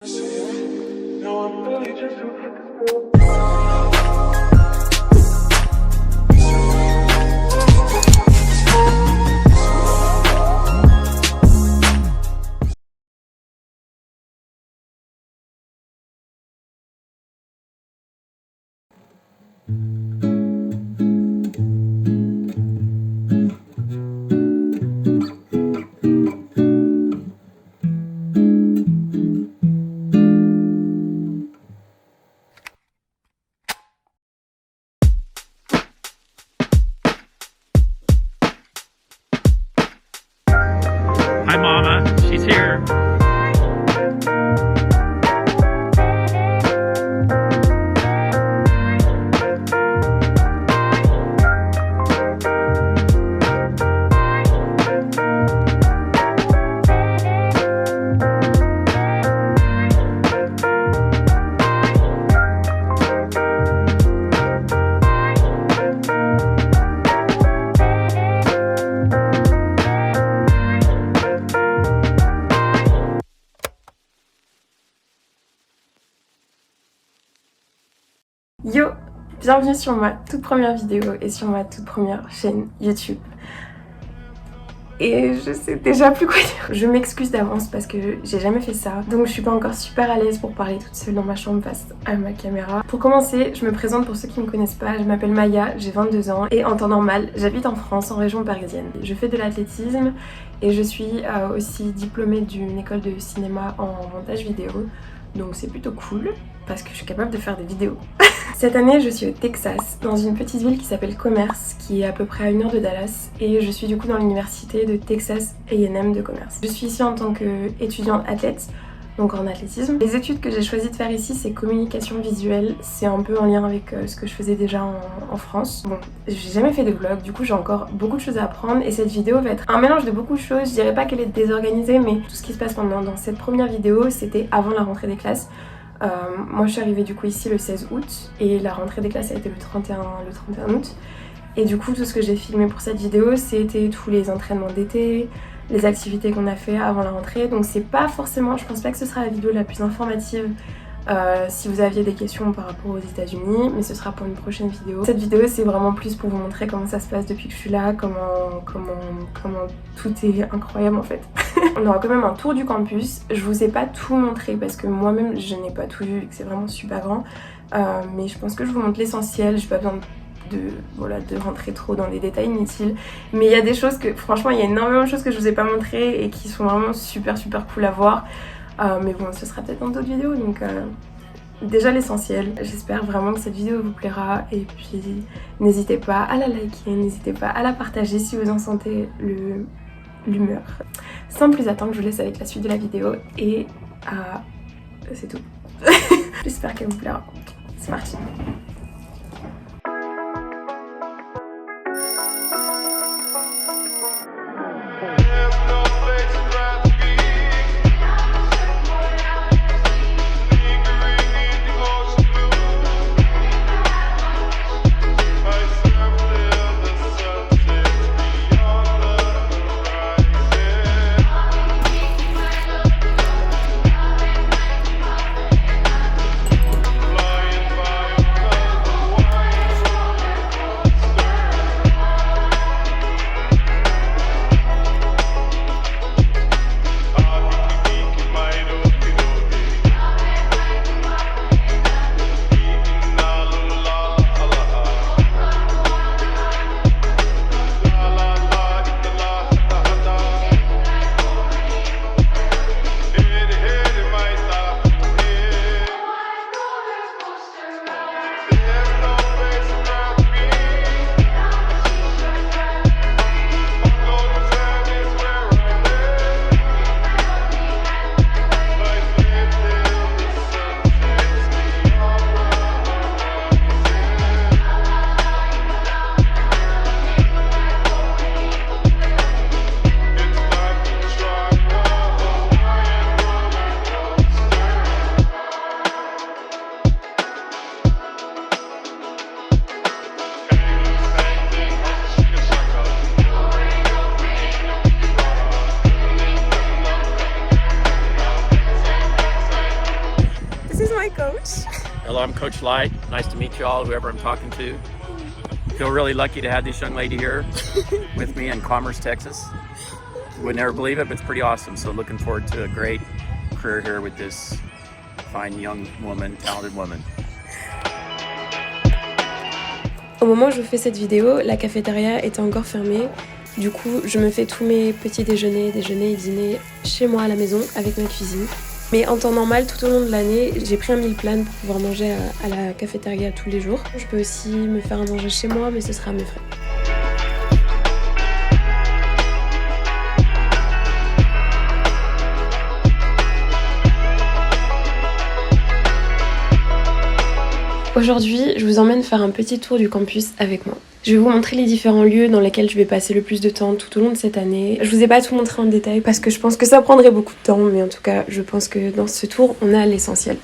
Hi, Mama. She's here. Yo, bienvenue sur ma toute première vidéo et sur ma toute première chaîne YouTube. Et je sais déjà plus quoi dire. Je m'excuse d'avance parce que j'ai jamais fait ça, donc je suis pas encore super à l'aise pour parler toute seule dans ma chambre face à ma caméra. Pour commencer, je me présente pour ceux qui me connaissent pas, je m'appelle Maya, j'ai 22 ans et en temps normal, j'habite en France, en région parisienne. Je fais de l'athlétisme et je suis aussi diplômée d'une école de cinéma en montage vidéo, donc c'est plutôt cool parce que je suis capable de faire des vidéos. Cette année, je suis au Texas, dans une petite ville qui s'appelle Commerce, qui est à peu près à 1 heure de Dallas, et je suis du coup dans l'université de Texas A&M de Commerce. Je suis ici en tant qu'étudiante athlète, donc en athlétisme. Les études que j'ai choisi de faire ici, c'est communication visuelle, c'est un peu en lien avec ce que je faisais déjà en France. Bon, j'ai jamais fait de vlog, du coup j'ai encore beaucoup de choses à apprendre, et cette vidéo va être un mélange de beaucoup de choses. Je dirais pas qu'elle est désorganisée, mais tout ce qui se passe dans cette première vidéo, c'était avant la rentrée des classes. Moi je suis arrivée du coup ici le 16 août et la rentrée des classes a été le 31 août, et du coup tout ce que j'ai filmé pour cette vidéo c'était tous les entraînements d'été, les activités qu'on a fait avant la rentrée, donc c'est pas forcément, je pense pas que ce sera la vidéo la plus informative si vous aviez des questions par rapport aux États-Unis, mais ce sera pour une prochaine vidéo. Cette vidéo c'est vraiment plus pour vous montrer comment ça se passe depuis que je suis là, comment tout est incroyable en fait. On aura quand même un tour du campus. Je vous ai pas tout montré parce que moi-même je n'ai pas tout vu et que c'est vraiment super grand, mais je pense que je vous montre l'essentiel. J'ai pas besoin de rentrer trop dans des détails inutiles, mais il y a des choses que franchement il y a énormément de choses que je vous ai pas montré et qui sont vraiment super cool à voir. Mais bon, ce sera peut-être dans d'autres vidéos, donc déjà l'essentiel. J'espère vraiment que cette vidéo vous plaira, et puis n'hésitez pas à la liker, n'hésitez pas à la partager si vous en sentez l'humeur. Sans plus attendre, je vous laisse avec la suite de la vidéo et c'est tout. J'espère qu'elle vous plaira. C'est parti. This is my coach. Hello, I'm Coach Light. Nice to meet you all, whoever I'm talking to. Feel really lucky to have this young lady here with me in Commerce, Texas. You would never believe it, but it's pretty awesome. So looking forward to a great career here with this fine young woman, talented woman. Au moment où je vous fais cette vidéo, la cafétéria était encore fermée. Du coup, je me fais tous mes petits déjeuners et dîners chez moi à la maison avec ma cuisine. Mais en temps normal, tout au long de l'année, j'ai pris un meal plan pour pouvoir manger à la cafétéria tous les jours. Je peux aussi me faire à manger chez moi, mais ce sera à mes frais. Aujourd'hui, je vous emmène faire un petit tour du campus avec moi. Je vais vous montrer les différents lieux dans lesquels je vais passer le plus de temps tout au long de cette année. Je vous ai pas tout montré en détail parce que je pense que ça prendrait beaucoup de temps, mais en tout cas, je pense que dans ce tour, on a l'essentiel.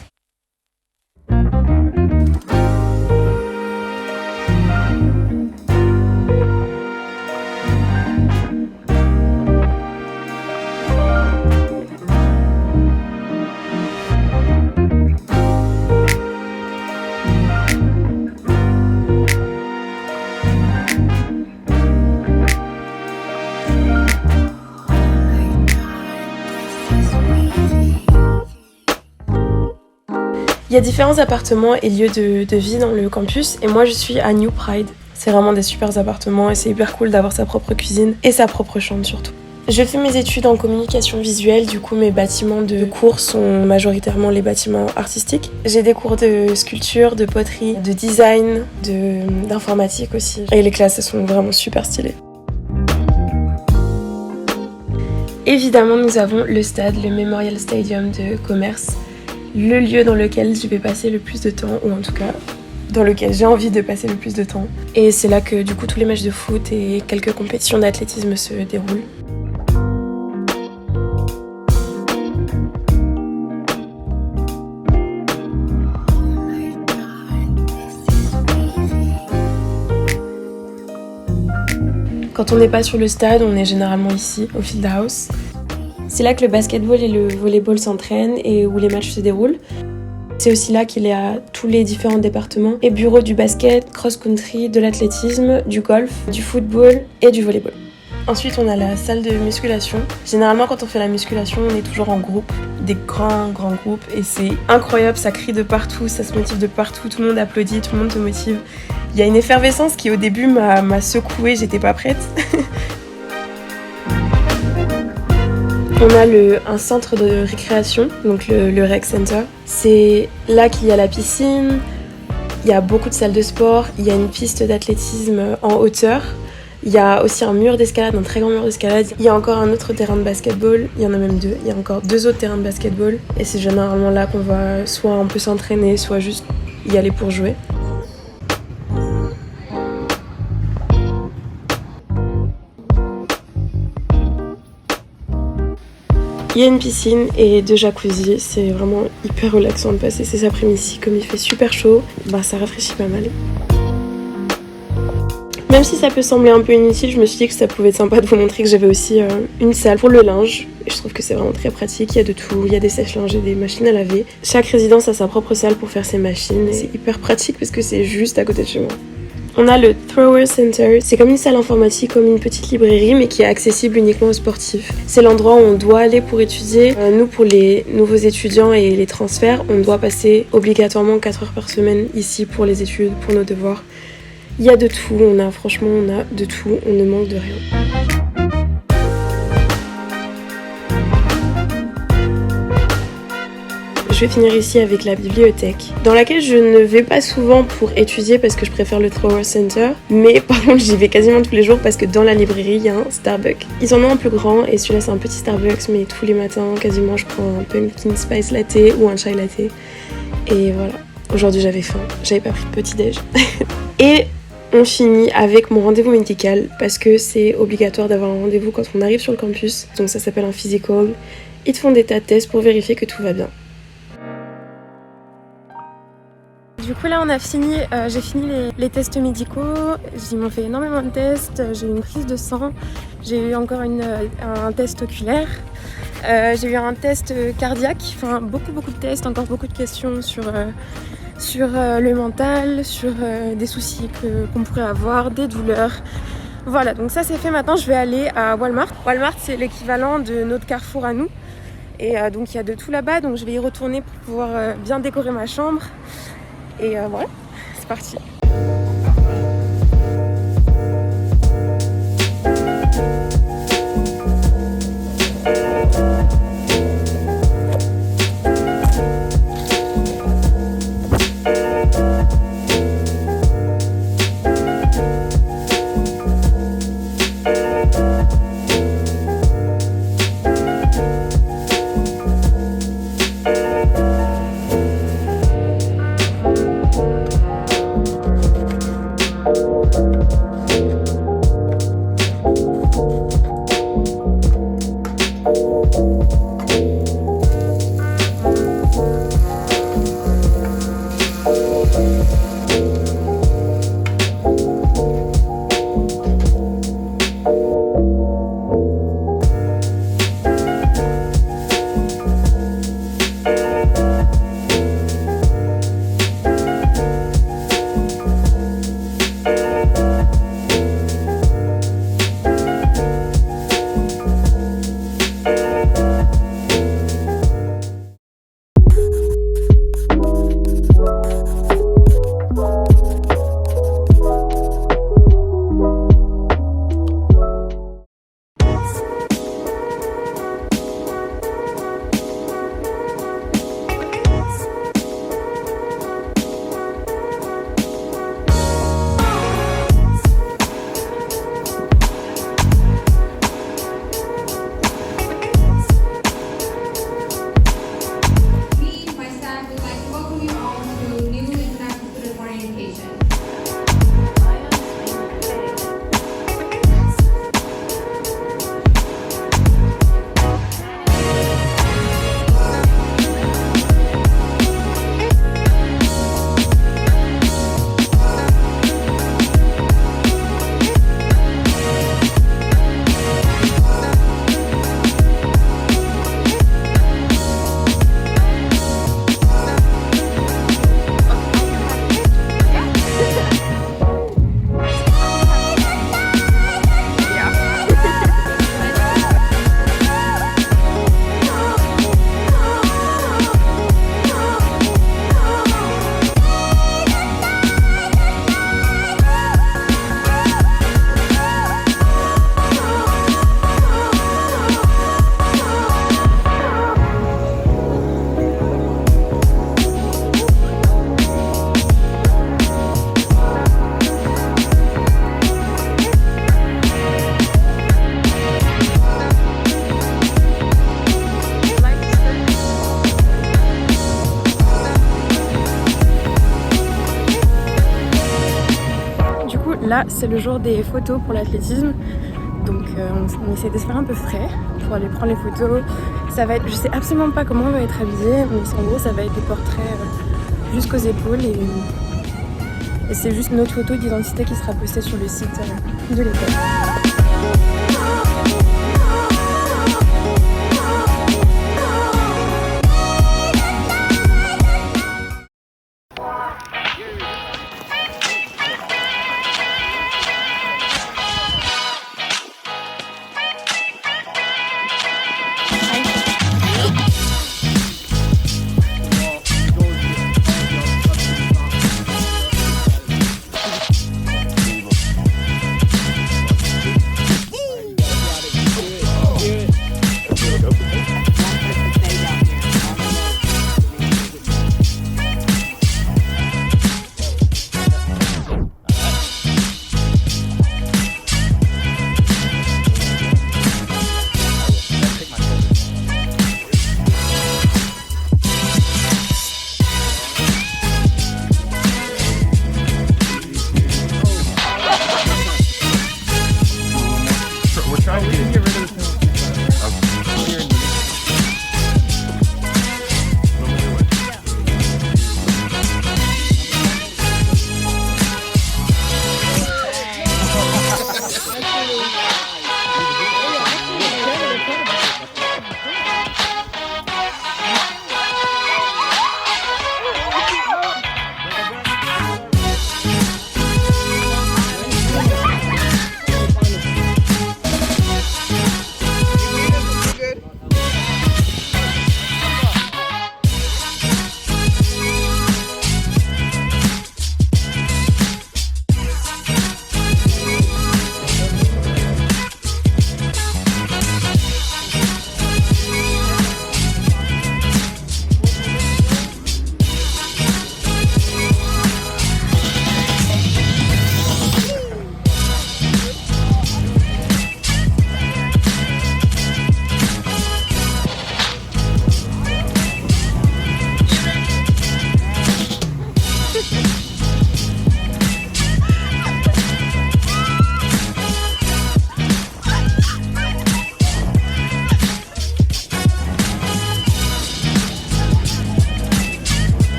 Il y a différents appartements et lieux de vie dans le campus et moi je suis à New Pride. C'est vraiment des super appartements et c'est hyper cool d'avoir sa propre cuisine et sa propre chambre surtout. Je fais mes études en communication visuelle, du coup mes bâtiments de cours sont majoritairement les bâtiments artistiques. J'ai des cours de sculpture, de poterie, de design, d'informatique aussi. Et les classes elles sont vraiment super stylées. Évidemment nous avons le stade, le Memorial Stadium de commerce. Le lieu dans lequel je vais passer le plus de temps, ou en tout cas dans lequel j'ai envie de passer le plus de temps. Et c'est là que du coup tous les matchs de foot et quelques compétitions d'athlétisme se déroulent. Quand on n'est pas sur le stade, on est généralement ici, au Field House. C'est là que le basketball et le volleyball s'entraînent et où les matchs se déroulent. C'est aussi là qu'il y a tous les différents départements et bureaux du basket, cross-country, de l'athlétisme, du golf, du football et du volleyball. Ensuite, on a la salle de musculation. Généralement, quand on fait la musculation, on est toujours en groupe, des grands groupes et c'est incroyable, ça crie de partout, ça se motive de partout, tout le monde applaudit, tout le monde se motive. Il y a une effervescence qui au début m'a secouée, j'étais pas prête. On a un centre de récréation, donc le Rec Center. C'est là qu'il y a la piscine, il y a beaucoup de salles de sport, il y a une piste d'athlétisme en hauteur, il y a aussi un mur d'escalade, un très grand mur d'escalade. Il y a encore un autre terrain de basketball, il y en a même deux, il y a encore 2 autres terrains de basketball. Et c'est généralement là qu'on va soit un peu s'entraîner, soit juste y aller pour jouer. Il y a une piscine et 2 jacuzzi, c'est vraiment hyper relaxant de passer ces après-midi. Comme il fait super chaud, ça rafraîchit pas mal. Même si ça peut sembler un peu inutile, je me suis dit que ça pouvait être sympa de vous montrer que j'avais aussi une salle pour le linge. Et je trouve que c'est vraiment très pratique, il y a de tout, il y a des sèche-linges et des machines à laver. Chaque résidence a sa propre salle pour faire ses machines et c'est hyper pratique parce que c'est juste à côté de chez moi. On a le Thrower Center, c'est comme une salle informatique, comme une petite librairie, mais qui est accessible uniquement aux sportifs. C'est l'endroit où on doit aller pour étudier. Nous, pour les nouveaux étudiants et les transferts, on doit passer obligatoirement 4 heures par semaine ici pour les études, pour nos devoirs. Il y a de tout, on a de tout, on ne manque de rien. Je vais finir ici avec la bibliothèque, dans laquelle je ne vais pas souvent pour étudier parce que je préfère le Thrower Center, mais par contre j'y vais quasiment tous les jours parce que dans la librairie il y a un Starbucks. Ils en ont un plus grand et celui-là c'est un petit Starbucks, mais tous les matins quasiment je prends un pumpkin spice latte ou un chai latte. Et voilà, aujourd'hui j'avais faim, j'avais pas pris de petit-déj. Et on finit avec mon rendez-vous médical parce que c'est obligatoire d'avoir un rendez-vous quand on arrive sur le campus, donc ça s'appelle un physical. Ils te font des tas de tests pour vérifier que tout va bien. Du coup là on a fini, j'ai fini les tests médicaux, ils m'ont fait énormément de tests, j'ai eu une prise de sang, j'ai eu encore un test oculaire. J'ai eu un test cardiaque, enfin beaucoup de tests, encore beaucoup de questions sur le mental, sur des soucis qu'on pourrait avoir, des douleurs. Voilà, donc ça c'est fait. Maintenant je vais aller à Walmart. Walmart c'est l'équivalent de notre Carrefour à nous. Et donc il y a de tout là-bas, donc je vais y retourner pour pouvoir bien décorer ma chambre. Et voilà, c'est parti. Là, c'est le jour des photos pour l'athlétisme. Donc on essaie de se faire un peu frais pour aller prendre les photos. Ça va être, je sais absolument pas comment on va être habillé, mais en gros ça va être des portraits jusqu'aux épaules et c'est juste notre photo d'identité qui sera postée sur le site de l'école.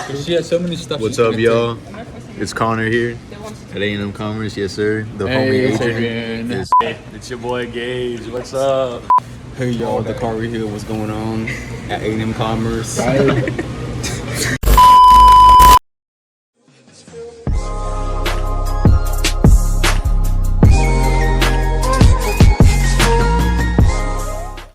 She has so many stuff. What's up, y'all? It's Connor here at A&M Commerce. Yes, sir. The homie Adrian. It's your boy Gage. What's up? Hey y'all, the car here. What's going on at A&M Commerce?